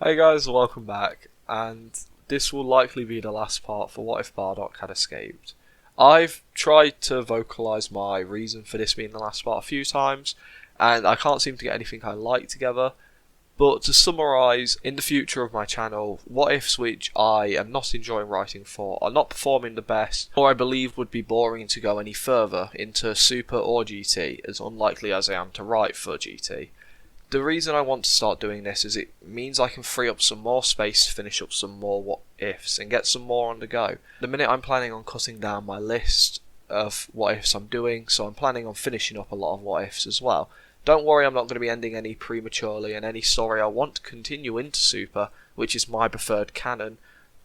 Hey guys, welcome back, and this will likely be the last part for what if Bardock had escaped. I've tried to vocalise my reason for this being the last part a few times, and I can't seem to get anything I like together, but to summarise, in the future of my channel, what ifs which I am not enjoying writing for are not performing the best, or I believe would be boring to go any further into Super or GT, as unlikely as I am to write for GT. The reason I want to start doing this is it means I can free up some more space to finish up some more what ifs and get some more on the go. The minute I'm planning on cutting down my list of what ifs I'm doing, so I'm planning on finishing up a lot of what ifs as well. Don't worry, I'm not going to be ending any prematurely, and any story I want to continue into Super, which is my preferred canon,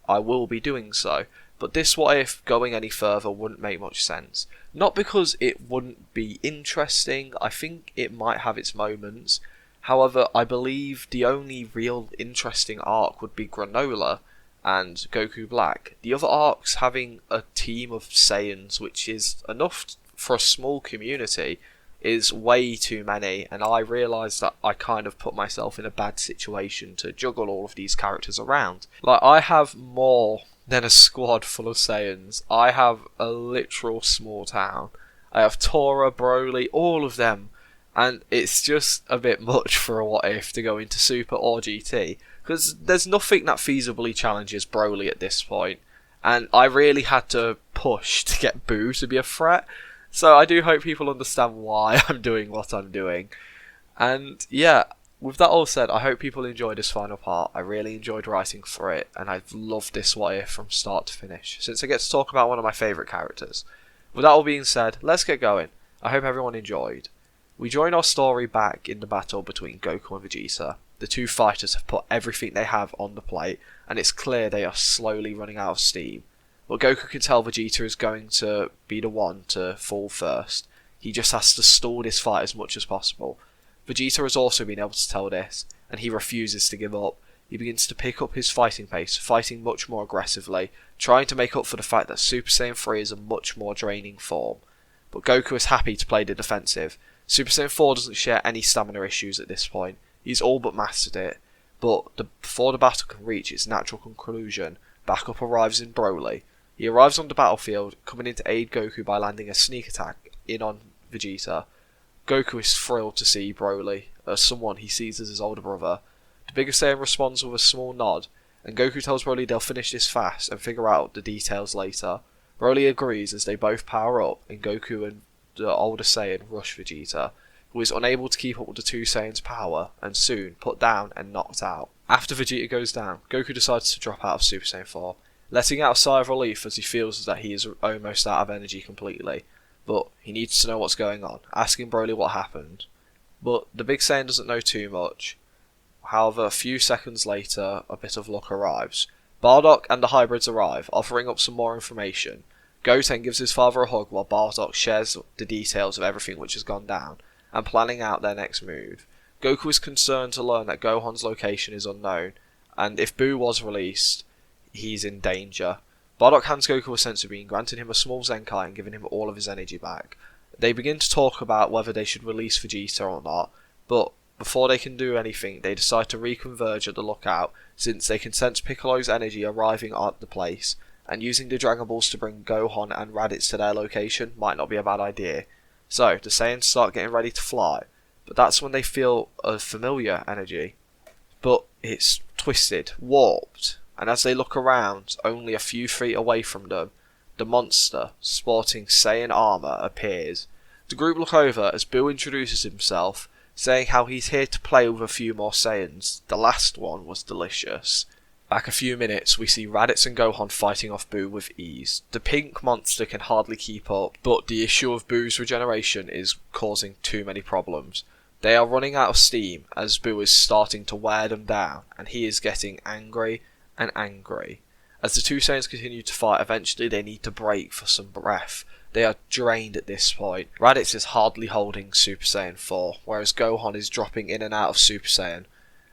I will be doing so. But this what if going any further wouldn't make much sense. Not because it wouldn't be interesting, I think it might have its moments. However, I believe the only real interesting arc would be Granola and Goku Black. The other arcs having a team of Saiyans, which is enough for a small community, is way too many, and I realised that I kind of put myself in a bad situation to juggle all of these characters around. Like, I have more than a squad full of Saiyans. I have a literal small town. I have Tora, Broly, all of them. And it's just a bit much for a what if to go into Super or GT, because there's nothing that feasibly challenges Broly at this point, and I really had to push to get Buu to be a threat, so I do hope people understand why I'm doing what I'm doing. And yeah, with that all said, I hope people enjoyed this final part. I really enjoyed writing for it, and I've loved this what if from start to finish, since I get to talk about one of my favourite characters. With that all being said, let's get going. I hope everyone enjoyed. We join our story back in the battle between Goku and Vegeta. The two fighters have put everything they have on the plate, and it's clear they are slowly running out of steam. But Goku can tell Vegeta is going to be the one to fall first. He just has to stall this fight as much as possible. Vegeta has also been able to tell this, and he refuses to give up. He begins to pick up his fighting pace, fighting much more aggressively, trying to make up for the fact that Super Saiyan 3 is a much more draining form. But Goku is happy to play the defensive. Super Saiyan 4 doesn't share any stamina issues at this point. He's all but mastered it. But before the battle can reach its natural conclusion, backup arrives in Broly. He arrives on the battlefield, coming in to aid Goku by landing a sneak attack in on Vegeta. Goku is thrilled to see Broly, as someone he sees as his older brother. The bigger Saiyan responds with a small nod, and Goku tells Broly they'll finish this fast and figure out the details later. Broly agrees as they both power up, and Goku and the older Saiyan rush Vegeta, who is unable to keep up with the two Saiyans' power, and soon put down and knocked out. After Vegeta goes down, Goku decides to drop out of Super Saiyan 4, letting out a sigh of relief as he feels that he is almost out of energy completely. But he needs to know what's going on, asking Broly what happened. But the big Saiyan doesn't know too much. However, a few seconds later, a bit of luck arrives. Bardock and the hybrids arrive, offering up some more information. Goten gives his father a hug while Bardock shares the details of everything which has gone down, and planning out their next move. Goku is concerned to learn that Gohan's location is unknown, and if Buu was released, he's in danger. Bardock hands Goku a senzu bean, granting him a small Zenkai and giving him all of his energy back. They begin to talk about whether they should release Vegeta or not, but before they can do anything, they decide to reconverge at the lookout, since they can sense Piccolo's energy arriving at the place, and using the Dragon Balls to bring Gohan and Raditz to their location might not be a bad idea. So, the Saiyans start getting ready to fly, but that's when they feel a familiar energy. But it's twisted, warped, and as they look around, only a few feet away from them, the monster, sporting Saiyan armour, appears. The group look over as Buu introduces himself, saying how he's here to play with a few more Saiyans. The last one was delicious. Back a few minutes, we see Raditz and Gohan fighting off Buu with ease. The pink monster can hardly keep up, but the issue of Buu's regeneration is causing too many problems. They are running out of steam as Buu is starting to wear them down, and he is getting angry and angry. As the two Saiyans continue to fight, eventually they need to break for some breath. They are drained at this point. Raditz is hardly holding Super Saiyan 4, whereas Gohan is dropping in and out of Super Saiyan.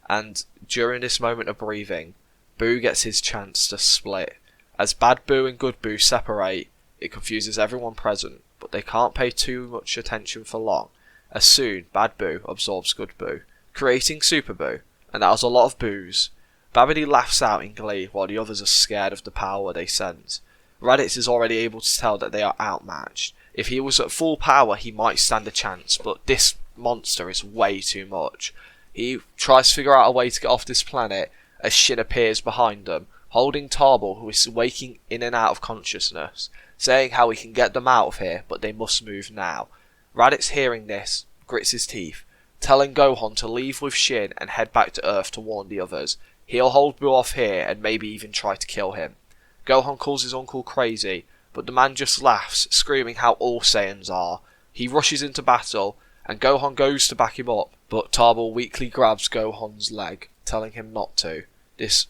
And during this moment of breathing, Buu gets his chance to split. As Bad Buu and Good Buu separate, it confuses everyone present, but they can't pay too much attention for long, as soon Bad Buu absorbs Good Buu, creating Super Buu, and that was a lot of Boos. Babidi laughs out in glee while the others are scared of the power they sense. Raditz is already able to tell that they are outmatched. If he was at full power he might stand a chance, but this monster is way too much. He tries to figure out a way to get off this planet as Shin appears behind them, holding Tarbell, who is waking in and out of consciousness, saying how he can get them out of here, but they must move now. Raditz, hearing this, grits his teeth, telling Gohan to leave with Shin and head back to Earth to warn the others. He'll hold Buu off here and maybe even try to kill him. Gohan calls his uncle crazy, but the man just laughs, screaming how all Saiyans are. He rushes into battle, and Gohan goes to back him up, but Tarbell weakly grabs Gohan's leg, telling him not to. This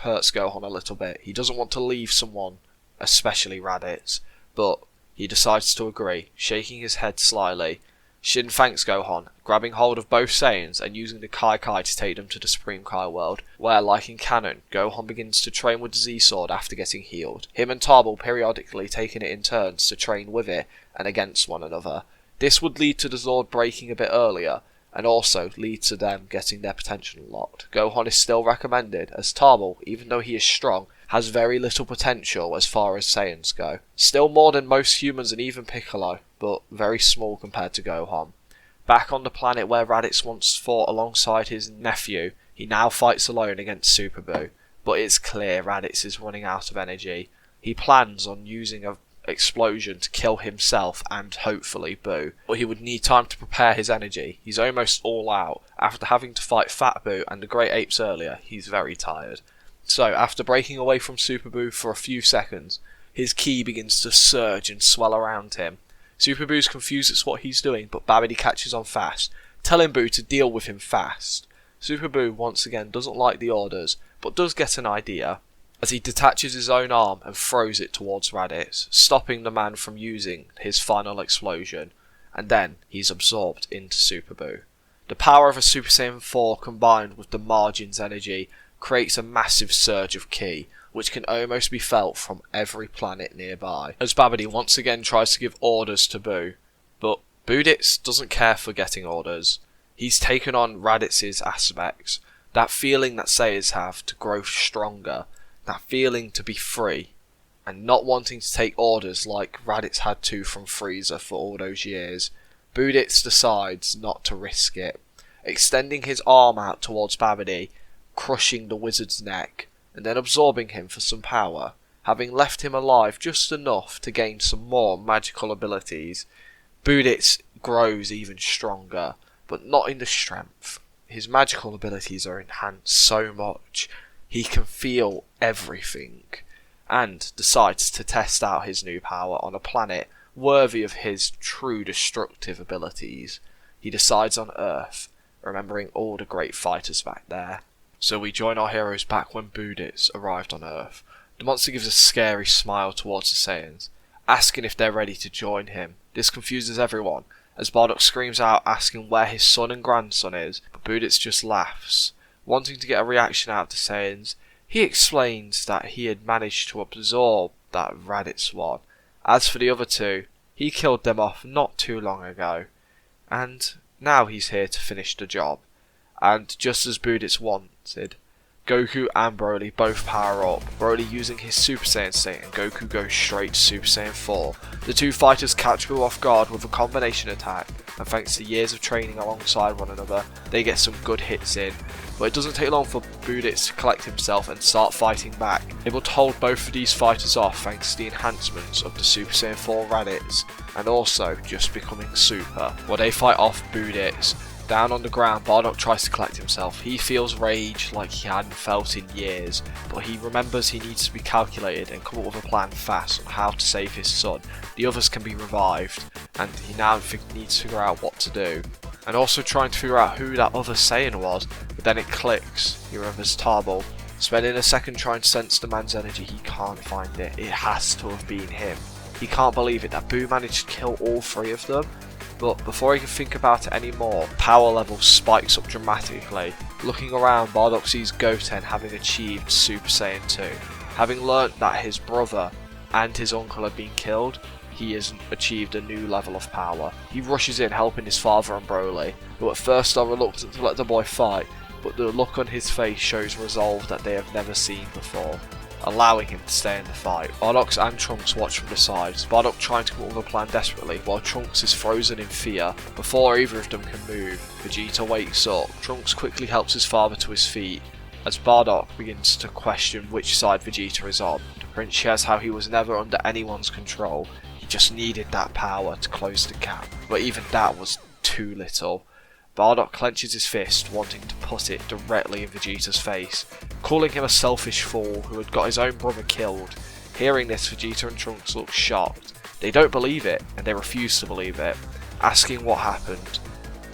hurts Gohan a little bit. He doesn't want to leave someone, especially Raditz, but he decides to agree, shaking his head slyly. Shin thanks Gohan, grabbing hold of both Saiyans and using the Kai Kai to take them to the Supreme Kai world, where, like in canon, Gohan begins to train with the Z-Sword after getting healed, him and Tarbell periodically taking it in turns to train with it and against one another. This would lead to the Zord breaking a bit earlier, and also lead to them getting their potential unlocked. Gohan is still recommended, as Tarbell, even though he is strong, has very little potential as far as Saiyans go. Still more than most humans and even Piccolo, but very small compared to Gohan. Back on the planet where Raditz once fought alongside his nephew, he now fights alone against Super Buu, but it's clear Raditz is running out of energy. He plans on using an explosion to kill himself and hopefully Buu, but he would need time to prepare his energy. He's almost all out. After having to fight Fat Buu and the Great Apes earlier, he's very tired. So, after breaking away from Super Buu for a few seconds, his ki begins to surge and swell around him. Super Buu's confused at what he's doing, but Babidi catches on fast, telling Buu to deal with him fast. Super Buu once again doesn't like the orders, but does get an idea, as he detaches his own arm and throws it towards Raditz, stopping the man from using his final explosion, and then he's absorbed into Super Buu. The power of a Super Saiyan 4 combined with the Margin's energy creates a massive surge of ki, which can almost be felt from every planet nearby, as Babidi once again tries to give orders to Buu, but Raditz doesn't care for getting orders. He's taken on Raditz's aspects, that feeling that Saiyans have to grow stronger, that feeling to be free, and not wanting to take orders like Raditz had to from Frieza for all those years. Raditz decides not to risk it, extending his arm out towards Babidi, crushing the wizard's neck, and then absorbing him for some power, having left him alive just enough to gain some more magical abilities. Raditz grows even stronger, but not in the strength. His magical abilities are enhanced so much, he can feel everything, and decides to test out his new power on a planet worthy of his true destructive abilities. He decides on Earth, remembering all the great fighters back there. So we join our heroes back when Raditz arrived on Earth. The monster gives a scary smile towards the Saiyans, asking if they're ready to join him. This confuses everyone, as Bardock screams out asking where his son and grandson is, but Raditz just laughs. Wanting to get a reaction out to Saiyans, he explains that he had managed to absorb that Raditz one. As for the other two, he killed them off not too long ago, and now he's here to finish the job. And just as Raditz wanted, Goku and Broly both power up, Broly using his Super Saiyan state and Goku goes straight to Super Saiyan 4. The two fighters catch Buu off guard with a combination attack, and thanks to years of training alongside one another, they get some good hits in. But it doesn't take long for Raditz to collect himself and start fighting back, able to hold both of these fighters off thanks to the enhancements of the Super Saiyan 4 Raditz, and also just becoming super. While they fight off Raditz, down on the ground, Bardock tries to collect himself. He feels rage like he hadn't felt in years, but he remembers he needs to be calculated and come up with a plan fast on how to save his son. The others can be revived, and he now needs to figure out what to do. And also trying to figure out who that other Saiyan was, but then it clicks. He remembers Tarbell. Spending a second trying to sense the man's energy, he can't find it. It has to have been him. He can't believe it that Buu managed to kill all three of them. But before he can think about it anymore, power level spikes up dramatically. Looking around, Bardock sees Goten having achieved Super Saiyan 2. Having learnt that his brother and his uncle had been killed, he has achieved a new level of power. He rushes in helping his father and Broly, who at first are reluctant to let the boy fight, but the look on his face shows resolve that they have never seen before, allowing him to stay in the fight. Bardock and Trunks watch from the sides, Bardock trying to come up with a plan desperately, while Trunks is frozen in fear. Before either of them can move, Vegeta wakes up. Trunks quickly helps his father to his feet, as Bardock begins to question which side Vegeta is on. The prince shares how he was never under anyone's control, he just needed that power to close the gap, but even that was too little. Bardock clenches his fist, wanting to put it directly in Vegeta's face, calling him a selfish fool who had got his own brother killed. Hearing this, Vegeta and Trunks look shocked. They don't believe it, and they refuse to believe it, asking what happened.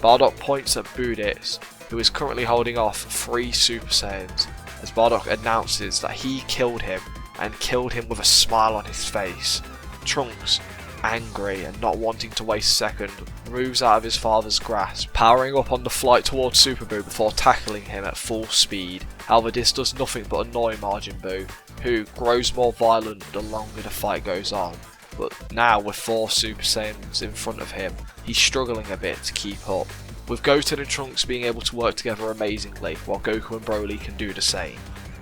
Bardock points at Raditz, who is currently holding off 3 Super Saiyans, as Bardock announces that he killed him, and killed him with a smile on his face. Trunks, angry and not wanting to waste a second, moves out of his father's grasp, powering up on the flight towards Super Buu before tackling him at full speed. However, this does nothing but annoy Majin Buu, who grows more violent the longer the fight goes on. But now with 4 Super Saiyans in front of him, he's struggling a bit to keep up, with Goten and Trunks being able to work together amazingly, while Goku and Broly can do the same.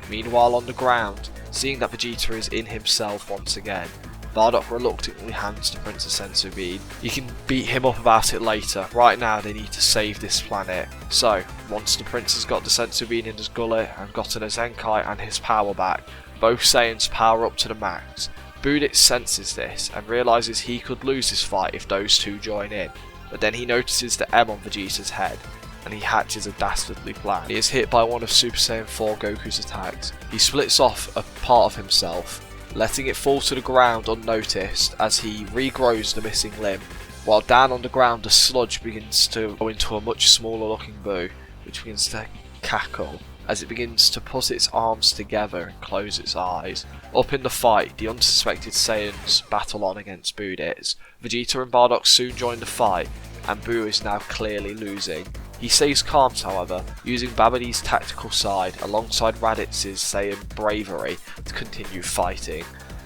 Meanwhile on the ground, seeing that Vegeta is in himself once again, Bardock reluctantly hands the prince a senzu bean. You can beat him up about it later. Right now they need to save this planet. So, once the prince has got the senzu bean in his gullet and gotten a Zenkai and his power back, both Saiyans power up to the max. Raditz senses this and realises he could lose this fight if those two join in, but then he notices the M on Vegeta's head, and he hatches a dastardly plan. He is hit by one of Super Saiyan 4 Goku's attacks. He splits off a part of himself, letting it fall to the ground unnoticed as he regrows the missing limb, while down on the ground the sludge begins to go into a much smaller looking Buu, which begins to cackle as it begins to put its arms together and close its eyes. Up in the fight, the unsuspected Saiyans battle on against Raditz. Vegeta and Bardock soon join the fight, and Buu is now clearly losing. He stays calm, however, using Babidi's tactical side alongside Raditz's Saiyan bravery to continue fighting.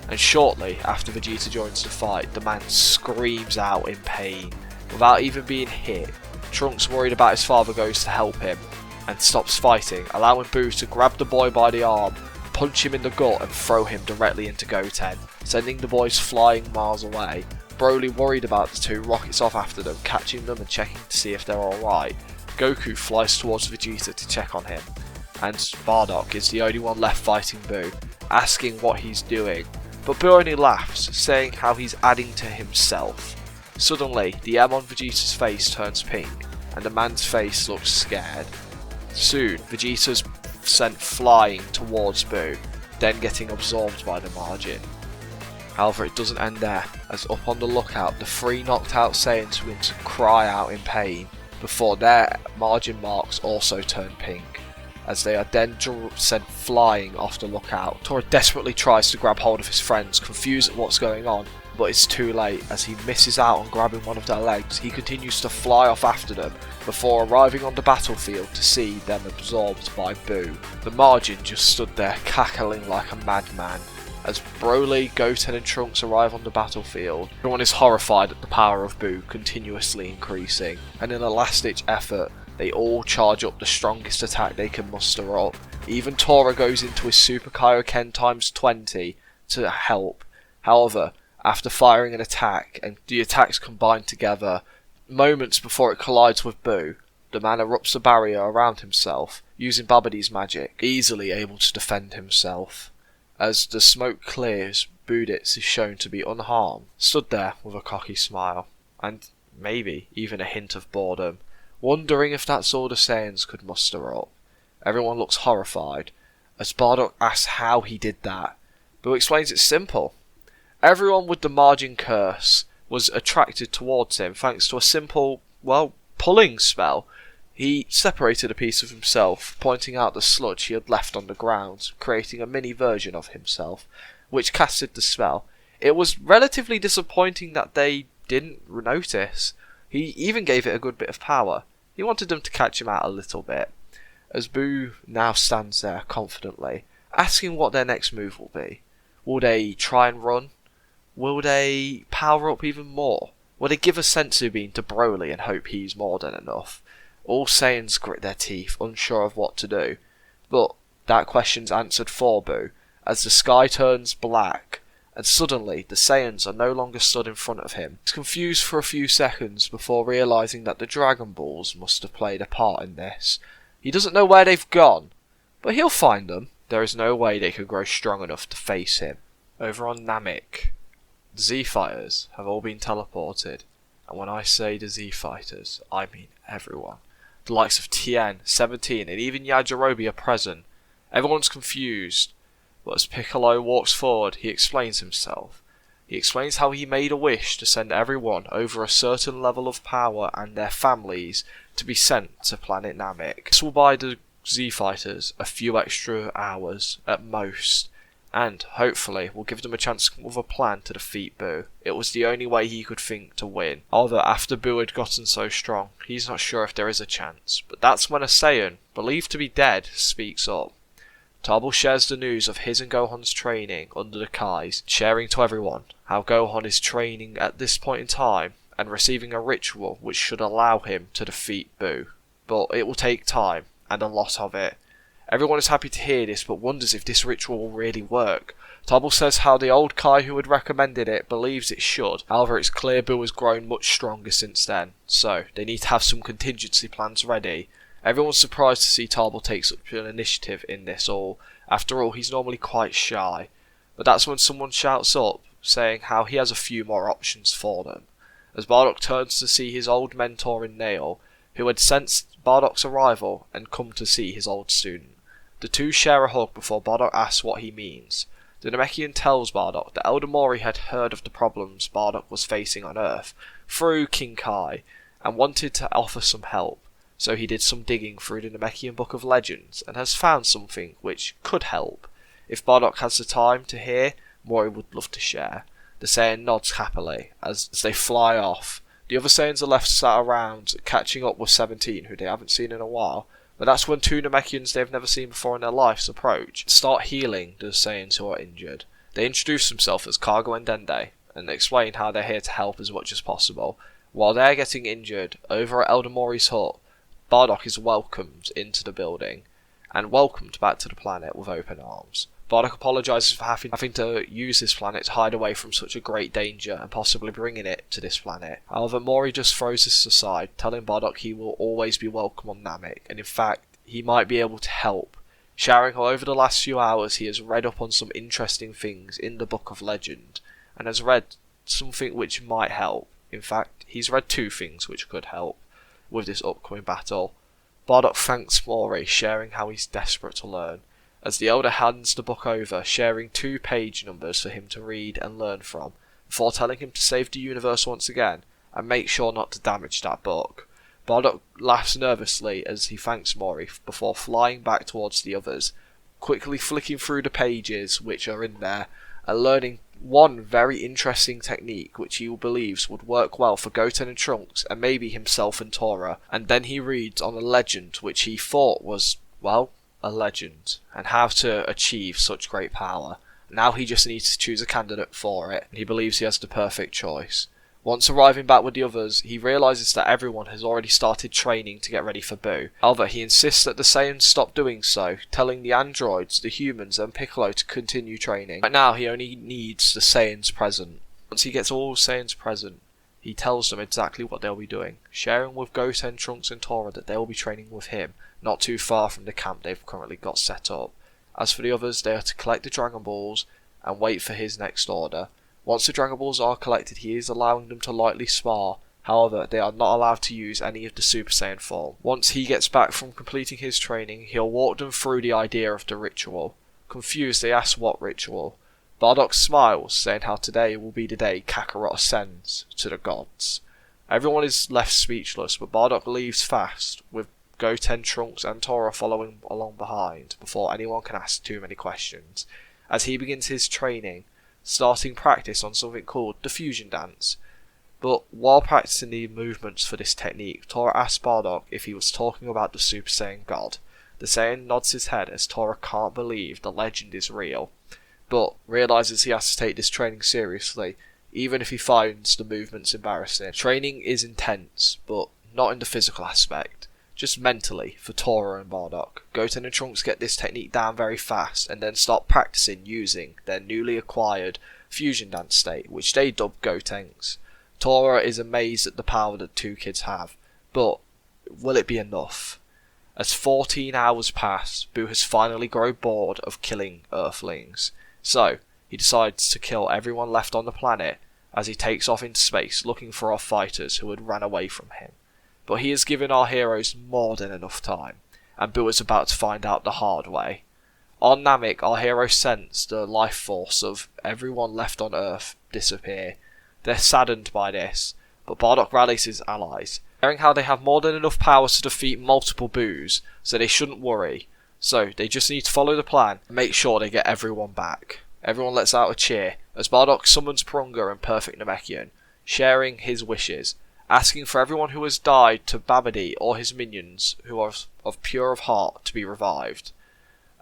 And shortly after Vegeta joins the fight, the man screams out in pain. Without even being hit, Trunks, worried about his father, goes to help him and stops fighting, allowing Buu to grab the boy by the arm, punch him in the gut and throw him directly into Goten, sending the boys flying miles away. Broly, worried about the two, rockets off after them, catching them and checking to see if they're alright. Goku flies towards Vegeta to check on him, and Bardock is the only one left fighting Buu, asking what he's doing, but Buu only laughs, saying how he's adding to himself. Suddenly, the M on Vegeta's face turns pink, and the man's face looks scared. Soon, Vegeta's sent flying towards Buu, then getting absorbed by the margin. However, it doesn't end there, as up on the lookout, the 3 knocked out Saiyans begin to cry out in pain, before their margin marks also turn pink, as they are then sent flying off the lookout. Tora desperately tries to grab hold of his friends, confused at what's going on, but it's too late as he misses out on grabbing one of their legs. He continues to fly off after them, before arriving on the battlefield to see them absorbed by Buu. The margin just stood there cackling like a madman. As Broly, Goten and Trunks arrive on the battlefield, everyone is horrified at the power of Buu continuously increasing, and in a last-ditch effort, they all charge up the strongest attack they can muster up. Even Tora goes into his Super Kaioken times 20 to help. However, after firing an attack, and the attacks combine together, moments before it collides with Buu, the man erupts a barrier around himself, using Babidi's magic, easily able to defend himself. As the smoke clears, Raditz is shown to be unharmed, stood there with a cocky smile, and maybe even a hint of boredom, wondering if that's all the Saiyans could muster up. Everyone looks horrified, as Bardock asks how he did that. Buu explains it's simple. Everyone with the margin curse was attracted towards him thanks to a simple, pulling spell. He separated a piece of himself, pointing out the sludge he had left on the ground, creating a mini version of himself, which casted the spell. It was relatively disappointing that they didn't notice. He even gave it a good bit of power. He wanted them to catch him out a little bit, as Buu now stands there confidently, asking what their next move will be. Will they try and run? Will they power up even more? Will they give a senzu bean to Broly and hope he's more than enough? All Saiyans grit their teeth, unsure of what to do. But that question's answered for Buu, as the sky turns black, and suddenly the Saiyans are no longer stood in front of him. He's confused for a few seconds before realising that the Dragon Balls must have played a part in this. He doesn't know where they've gone, but he'll find them. There is no way they could grow strong enough to face him. Over on Namek, the Z-Fighters have all been teleported, and when I say the Z-Fighters, I mean everyone. The likes of Tien, 17, and even Yajirobe are present. Everyone's confused, but as Piccolo walks forward, he explains himself. He explains how he made a wish to send everyone over a certain level of power and their families to be sent to planet Namek. This will buy the Z-Fighters a few extra hours at most, and hopefully will give them a chance to come up with a plan to defeat Buu. It was the only way he could think to win. However, after Buu had gotten so strong, he's not sure if there is a chance. But that's when a Saiyan, believed to be dead, speaks up. Tarbell shares the news of his and Gohan's training under the Kais, sharing to everyone how Gohan is training at this point in time and receiving a ritual which should allow him to defeat Buu. But it will take time, and a lot of it. Everyone is happy to hear this, but wonders if this ritual will really work. Tarbell says how the old Kai who had recommended it believes it should. However, it's clear Buu has grown much stronger since then, so they need to have some contingency plans ready. Everyone's surprised to see Tarbell take such an initiative in this all. After all, he's normally quite shy. But that's when someone shouts up, saying how he has a few more options for them. As Bardock turns to see his old mentor in Nail, who had sensed Bardock's arrival and come to see his old student. The two share a hug before Bardock asks what he means. The Namekian tells Bardock that Elder Mori had heard of the problems Bardock was facing on Earth through King Kai and wanted to offer some help, so he did some digging through the Namekian Book of Legends and has found something which could help. If Bardock has the time to hear, Mori would love to share. The Saiyan nods happily as they fly off. The other Saiyans are left sat around catching up with 17, who they haven't seen in a while. But that's when two Namekians they've never seen before in their lives approach and start healing the Saiyans who are injured. They introduce themselves as Cargo and Dende and explain how they're here to help as much as possible. While they're getting injured, over at Elder Mori's hut, Bardock is welcomed into the building and welcomed back to the planet with open arms. Bardock apologises for having to use this planet to hide away from such a great danger and possibly bringing it to this planet. However, Mori just throws this aside, telling Bardock he will always be welcome on Namek, and in fact, he might be able to help, sharing how over the last few hours he has read up on some interesting things in the Book of Legend, and has read something which might help. In fact, he's read two things which could help with this upcoming battle. Bardock thanks Mori, sharing how he's desperate to learn, as the Elder hands the book over, sharing 2 page numbers for him to read and learn from, before telling him to save the universe once again, and make sure not to damage that book. Bardock laughs nervously as he thanks Mori, before flying back towards the others, quickly flicking through the pages which are in there, and learning one very interesting technique which he believes would work well for Goten and Trunks, and maybe himself and Tora, and then he reads on a legend which he thought was, well, a legend, and how to achieve such great power. Now he just needs to choose a candidate for it, and he believes he has the perfect choice. Once arriving back with the others, he realises that everyone has already started training to get ready for Buu. However, he insists that the Saiyans stop doing so, telling the androids, the humans and Piccolo to continue training. Right now he only needs the Saiyans present. Once he gets all Saiyans present, he tells them exactly what they'll be doing, sharing with Goten, Trunks and Tora that they will be training with him, not too far from the camp they've currently got set up. As for the others, they are to collect the Dragon Balls and wait for his next order. Once the Dragon Balls are collected, he is allowing them to lightly spar. However, they are not allowed to use any of the Super Saiyan form. Once he gets back from completing his training, he'll walk them through the idea of the ritual. Confused, they ask what ritual. Bardock smiles, saying how today will be the day Kakarot ascends to the gods. Everyone is left speechless, but Bardock leaves fast, with Goten, Trunks and Tora following along behind, before anyone can ask too many questions, as he begins his training, starting practice on something called the fusion dance. But while practicing the movements for this technique, Tora asks Bardock if he was talking about the Super Saiyan God. The Saiyan nods his head as Tora can't believe the legend is real, but realises he has to take this training seriously, even if he finds the movements embarrassing. Training is intense, but not in the physical aspect, just mentally, for Tora and Bardock. Goten and Trunks get this technique down very fast and then start practicing using their newly acquired fusion dance state, which they dub Gotenks. Tora is amazed at the power that two kids have, but will it be enough? As 14 hours pass, Buu has finally grown bored of killing Earthlings, so he decides to kill everyone left on the planet as he takes off into space looking for our fighters who had ran away from him. But he has given our heroes more than enough time, and Buu is about to find out the hard way. On Namek, our heroes sense the life force of everyone left on Earth disappear. They're saddened by this, but Bardock rallies his allies, sharing how they have more than enough power to defeat multiple Buus, so they shouldn't worry. So they just need to follow the plan and make sure they get everyone back. Everyone lets out a cheer as Bardock summons Prunga and Perfect Namekian, sharing his wishes, asking for everyone who has died to Babidi or his minions who are of pure of heart to be revived.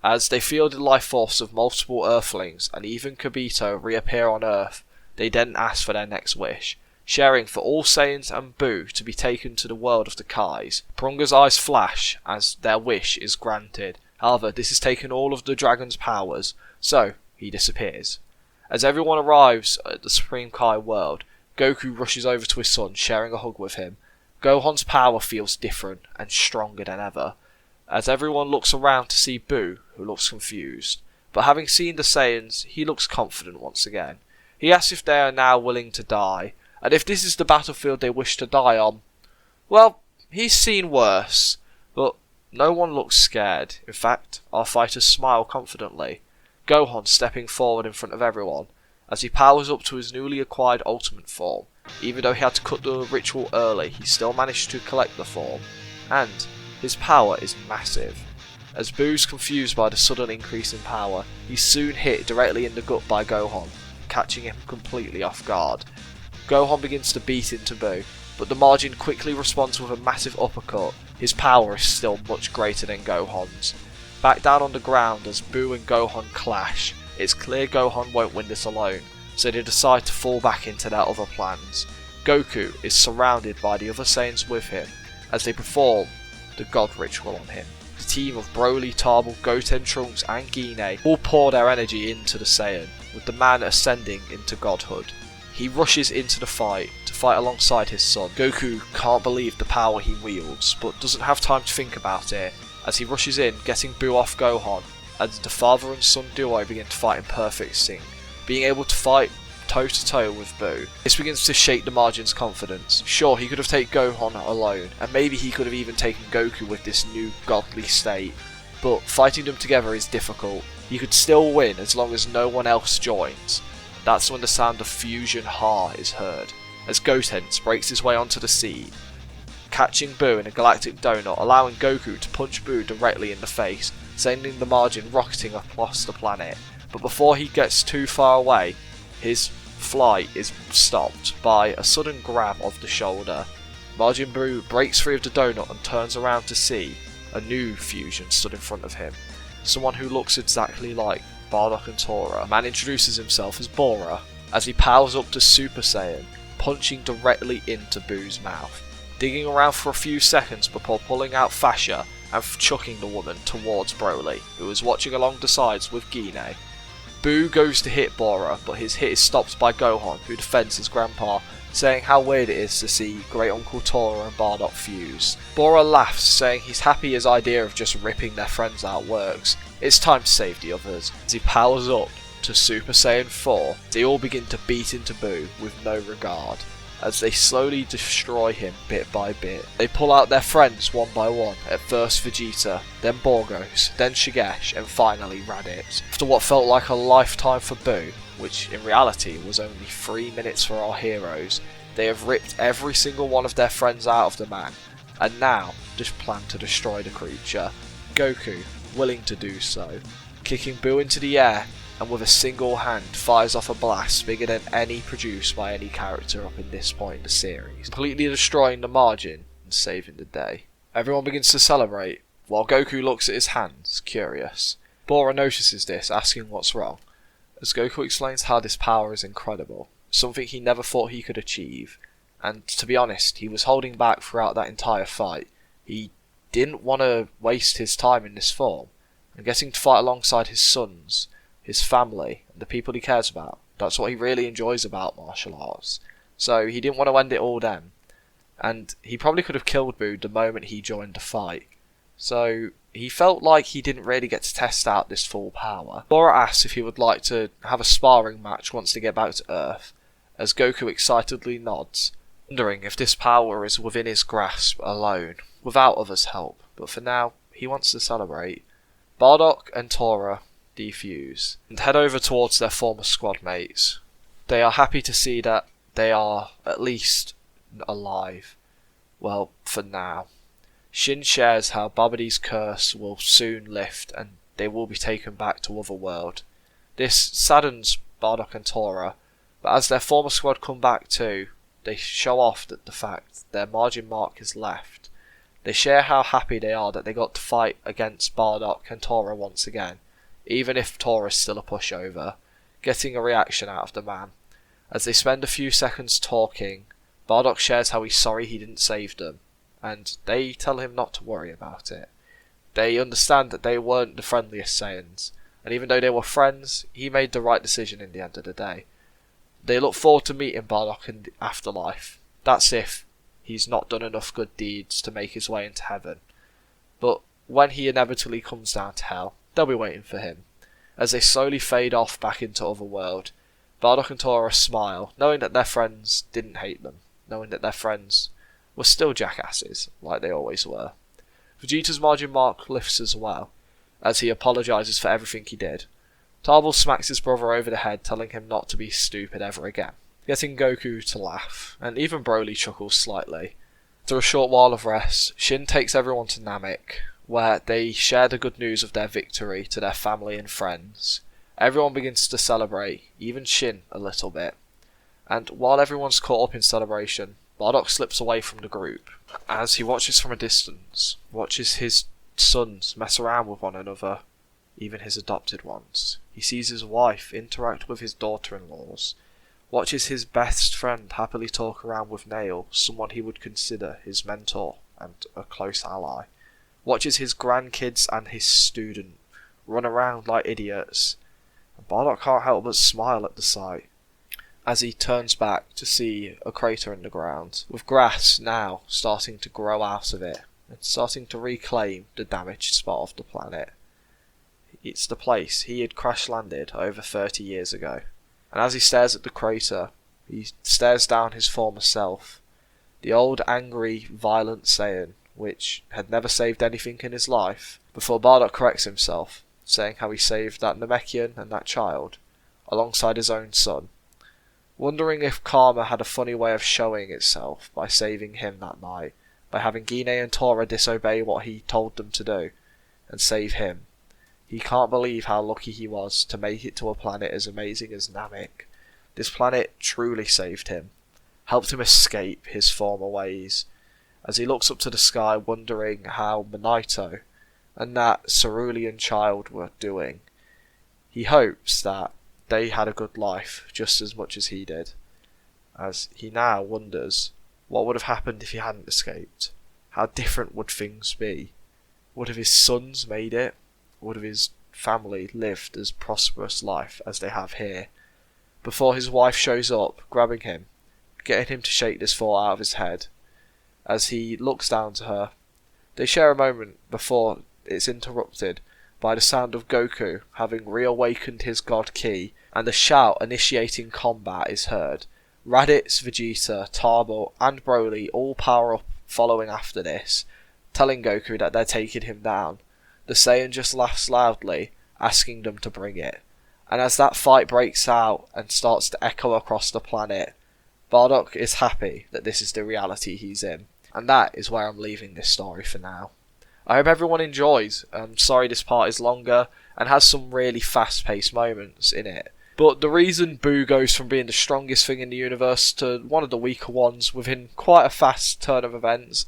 As they feel the life force of multiple Earthlings and even Kibito reappear on Earth, they then ask for their next wish, sharing for all Saiyans and Buu to be taken to the world of the Kais. Prunga's eyes flash as their wish is granted. However, this has taken all of the dragon's powers, so he disappears. As everyone arrives at the Supreme Kai world, Goku rushes over to his son, sharing a hug with him. Gohan's power feels different and stronger than ever, as everyone looks around to see Buu, who looks confused. But having seen the Saiyans, he looks confident once again. He asks if they are now willing to die, and if this is the battlefield they wish to die on. Well, he's seen worse, but no one looks scared. In fact, our fighters smile confidently. Gohan stepping forward in front of everyone, as he powers up to his newly acquired ultimate form. Even though he had to cut the ritual early, he still managed to collect the form, and his power is massive. As Buu's confused by the sudden increase in power, he's soon hit directly in the gut by Gohan, catching him completely off guard. Gohan begins to beat into Buu, but the Margin quickly responds with a massive uppercut. His power is still much greater than Gohan's. Back down on the ground as Buu and Gohan clash, it's clear Gohan won't win this alone, so they decide to fall back into their other plans. Goku is surrounded by the other Saiyans with him as they perform the God ritual on him. The team of Broly, Tarbell, Goten, Trunks and Gine all pour their energy into the Saiyan, with the man ascending into godhood. He rushes into the fight to fight alongside his son. Goku can't believe the power he wields, but doesn't have time to think about it, as he rushes in, getting Buu off Gohan, as the father and son duo begin to fight in perfect sync, being able to fight toe to toe with Buu. This begins to shake the Margin's confidence. Sure, he could have taken Gohan alone, and maybe he could have even taken Goku with this new godly state, but fighting them together is difficult. He could still win as long as no one else joins. That's when the sound of Fusion Ha is heard, as Goten breaks his way onto the seed, catching Buu in a galactic donut, allowing Goku to punch Buu directly in the face, sending the Margin rocketing across the planet. But before he gets too far away, his flight is stopped by a sudden grab of the shoulder. Majin Buu breaks free of the donut and turns around to see a new fusion stood in front of him. Someone who looks exactly like Bardock and Tora. The man introduces himself as Bora, as he powers up to Super Saiyan, punching directly into Buu's mouth, digging around for a few seconds before pulling out fascia and chucking the woman towards Broly, who is watching along the sides with Gine. Buu goes to hit Bora, but his hit is stopped by Gohan, who defends his grandpa, saying how weird it is to see Great Uncle Tora and Bardock fuse. Bora laughs, saying he's happy his idea of just ripping their friends out works. It's time to save the others. As he powers up to Super Saiyan 4, they all begin to beat into Buu with no regard, as they slowly destroy him bit by bit. They pull out their friends one by one, at first Vegeta, then Borgos, then Shigesh, and finally Raditz. After what felt like a lifetime for Buu, which in reality was only 3 minutes for our heroes, they have ripped every single one of their friends out of the man, and now just plan to destroy the creature. Goku, willing to do so, kicking Buu into the air, and with a single hand fires off a blast bigger than any produced by any character up in this point in the series, completely destroying the Margin and saving the day. Everyone begins to celebrate, while Goku looks at his hands, curious. Bora notices this, asking what's wrong, as Goku explains how this power is incredible, something he never thought he could achieve, and to be honest, he was holding back throughout that entire fight. He didn't want to waste his time in this form, and getting to fight alongside his sons, his family, and the people he cares about. That's what he really enjoys about martial arts. So he didn't want to end it all then. And he probably could have killed Buu the moment he joined the fight. So he felt like he didn't really get to test out this full power. Laura asks if he would like to have a sparring match once they get back to Earth, as Goku excitedly nods, wondering if this power is within his grasp alone, without others' help. But for now, he wants to celebrate. Bardock and Tora defuse and head over towards their former squad mates. They are happy to see that they are at least alive. Well, for now. Shin shares how Babidi's curse will soon lift and they will be taken back to Otherworld. This saddens Bardock and Tora, but as their former squad come back too, they show off that the fact their margin mark is left. They share how happy they are that they got to fight against Bardock and Tora once again, even if Tora's still a pushover, getting a reaction out of the man. As they spend a few seconds talking, Bardock shares how he's sorry he didn't save them, and they tell him not to worry about it. They understand that they weren't the friendliest Saiyans, and even though they were friends, he made the right decision in the end of the day. They look forward to meeting Bardock in the afterlife. That's if he's not done enough good deeds to make his way into heaven. But when he inevitably comes down to hell, they'll be waiting for him. As they slowly fade off back into Otherworld, Bardock and Tora smile, knowing that their friends didn't hate them, knowing that their friends were still jackasses, like they always were. Vegeta's margin mark lifts as well, as he apologises for everything he did. Tarbell smacks his brother over the head, telling him not to be stupid ever again, getting Goku to laugh, and even Broly chuckles slightly. After a short while of rest, Shin takes everyone to Namek, where they share the good news of their victory to their family and friends. Everyone begins to celebrate, even Shin a little bit. And while everyone's caught up in celebration, Bardock slips away from the group, as he watches from a distance, watches his sons mess around with one another, even his adopted ones. He sees his wife interact with his daughter-in-laws, watches his best friend happily talk around with Nail, someone he would consider his mentor and a close ally, watches his grandkids and his student run around like idiots, and Bardock can't help but smile at the sight, as he turns back to see a crater in the ground, with grass now starting to grow out of it, and starting to reclaim the damaged spot of the planet. It's the place he had crash-landed over 30 years ago, and as he stares at the crater, he stares down his former self, the old angry, violent Saiyan, which had never saved anything in his life, before Bardock corrects himself, saying how he saved that Namekian and that child, alongside his own son, wondering if karma had a funny way of showing itself by saving him that night, by having Gine and Tora disobey what he told them to do, and save him. He can't believe how lucky he was to make it to a planet as amazing as Namek. This planet truly saved him, helped him escape his former ways, as he looks up to the sky wondering how Monito and that cerulean child were doing. He hopes that they had a good life just as much as he did, as he now wonders what would have happened if he hadn't escaped. How different would things be? Would have his sons made it? Would have his family lived as prosperous life as they have here? Before his wife shows up, grabbing him, getting him to shake this thought out of his head, as he looks down to her. They share a moment before it's interrupted by the sound of Goku having reawakened his god ki, and a shout initiating combat is heard. Raditz, Vegeta, Tarbell and Broly all power up following after this, telling Goku that they're taking him down. The Saiyan just laughs loudly, asking them to bring it. And as that fight breaks out and starts to echo across the planet, Bardock is happy that this is the reality he's in. And that is where I'm leaving this story for now. I hope everyone enjoys. I'm sorry this part is longer and has some really fast-paced moments in it. But the reason Buu goes from being the strongest thing in the universe to one of the weaker ones within quite a fast turn of events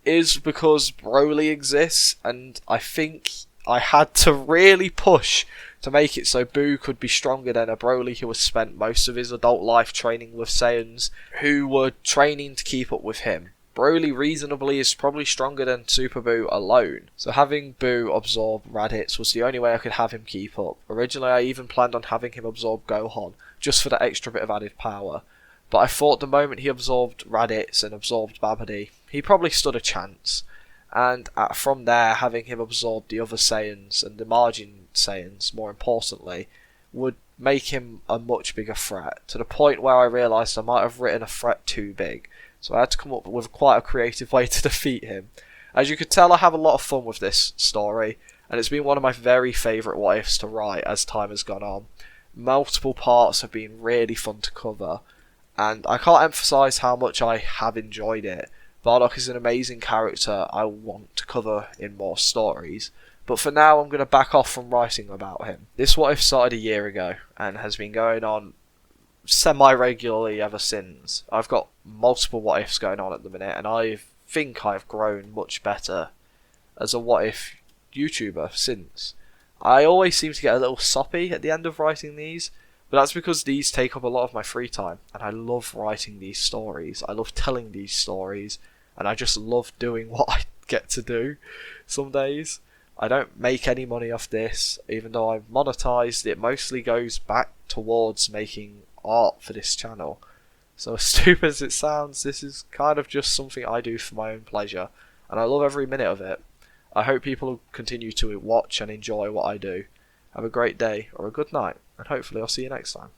is because Broly exists, and I think I had to really push to make it so Buu could be stronger than a Broly who has spent most of his adult life training with Saiyans who were training to keep up with him. Broly reasonably is probably stronger than Super Buu alone, so having Buu absorb Raditz was the only way I could have him keep up. Originally I even planned on having him absorb Gohan, just for that extra bit of added power, but I thought the moment he absorbed Raditz and absorbed Babidi, he probably stood a chance, and from there having him absorb the other Saiyans, and the margin Saiyans more importantly, would make him a much bigger threat, to the point where I realised I might have written a threat too big. So I had to come up with quite a creative way to defeat him. As you could tell, I have a lot of fun with this story, and it's been one of my very favourite what ifs to write as time has gone on. Multiple parts have been really fun to cover, and I can't emphasise how much I have enjoyed it. Bardock is an amazing character I want to cover in more stories, but for now I'm going to back off from writing about him. This what if started a year ago, and has been going on semi-regularly ever since. I've got multiple what ifs going on at the minute, and I think I've grown much better as a what if YouTuber since. I always seem to get a little soppy at the end of writing these, but that's because these take up a lot of my free time, and I love writing these stories. I love telling these stories, and I just love doing what I get to do some days. I don't make any money off this, even though I've monetized. It mostly goes back towards making art for this channel. So as stupid as it sounds, this is kind of just something I do for my own pleasure, and I love every minute of it. I hope people will continue to watch and enjoy what I do. Have a great day or a good night, and hopefully I'll see you next time.